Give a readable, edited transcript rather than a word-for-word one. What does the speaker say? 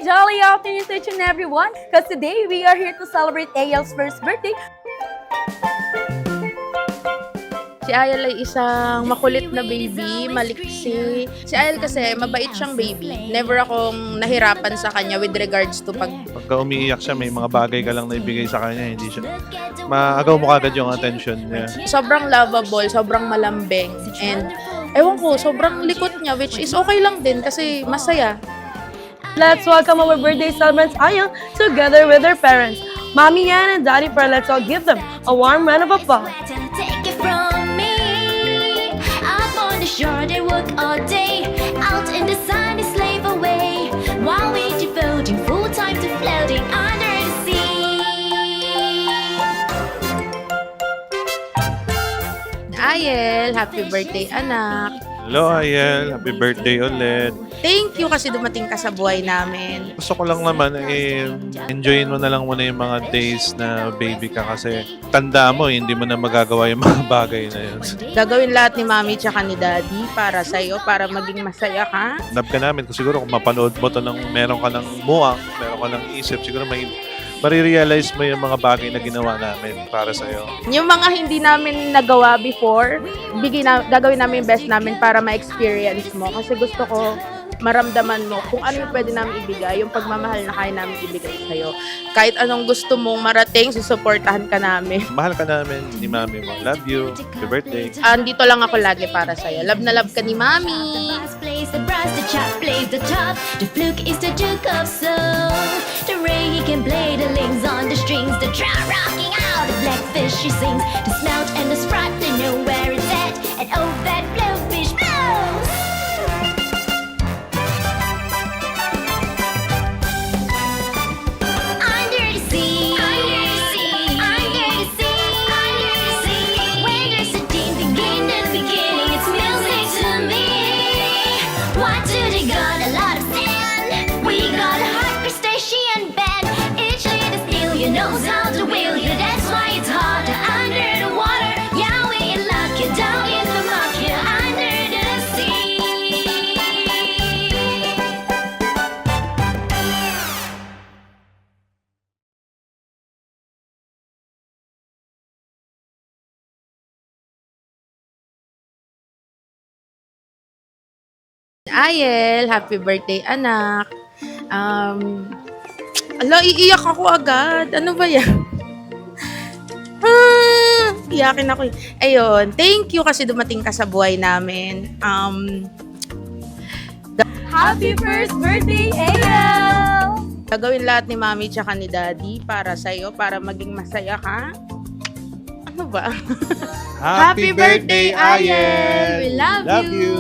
jolly afternoon to each and everyone, because today we are here to celebrate Ayel's first birthday. Si Ayel ay isang makulit na baby, maliksi. Si Ayel kasi mabait siyang baby. Never akong nahirapan sa kanya with regards to Pagka umiiyak siya, may mga bagay ka lang na ibigay sa kanya, hindi siya, maagaw mo kagad yung attention niya. Sobrang lovable, sobrang malambing. And ewan ko, sobrang likot niya, which is okay lang din kasi masaya. Let's welcome our birthday celebrants Ayel together with their parents, Mommy Yan and Daddy Pearl. Let's all give them a warm round of applause. Take it from me. Up on the shore, they work all day. Out in the sun, they slave away. While we devoting full time to floating under the sea. Ayel, happy birthday anak. Hello, Ayel. Happy birthday ulit. Thank you kasi dumating ka sa buhay namin. Gusto ko lang naman, enjoyin mo na lang muna yung mga days na baby ka kasi tanda mo, hindi mo na magagawa yung mga bagay na yun. Gagawin lahat ni Mami tsaka ni Daddy para sa'yo, para maging masaya ka. Love ka namin. Kung siguro kung mapanood mo to ng meron ka ng muwang, meron ka ng isip, siguro marirealize mo yung mga bagay na ginawa namin para sa'yo. Yung mga hindi namin nagawa before, gagawin namin yung best namin para ma-experience mo. Kasi gusto ko maramdaman mo kung ano yung pwede namin ibigay, yung pagmamahal na kaya namin ibigay sa'yo. Kahit anong gusto mong marating, susuportahan ka namin. Mahal ka namin ni Mami mo. Love you. Happy birthday. Andito lang ako lagi para sa'yo. Love na love ka ni Mami. The bass plays the brass, the chop plays the top. The fluke is the duke of soul. The ray he can play the links on the strings. The drum rocking out, the blackfish he sings. The smelt and the sprat, they know where it's at. And oh, that blowfish blows. Under the sea, under the sea, under the sea, under the sea. Where there's a deep beginning, it's music to me. What do they got? A lot of sand. We got a hard crustacean band. Each little still knows how to wheel you. That's why it's harder under the water. Yeah, we lock you down in the muck here under the sea. Ayel, happy birthday anak. Ala, iiyak ako agad. Ano ba yan? Iyakin ako. Ayun, thank you kasi dumating ka sa buhay namin. Happy first birthday, Ayel! Gagawin lahat ni Mami tsaka ni Daddy para sa'yo, para maging masaya ka. Ano ba? Happy birthday, Ayel! We love you!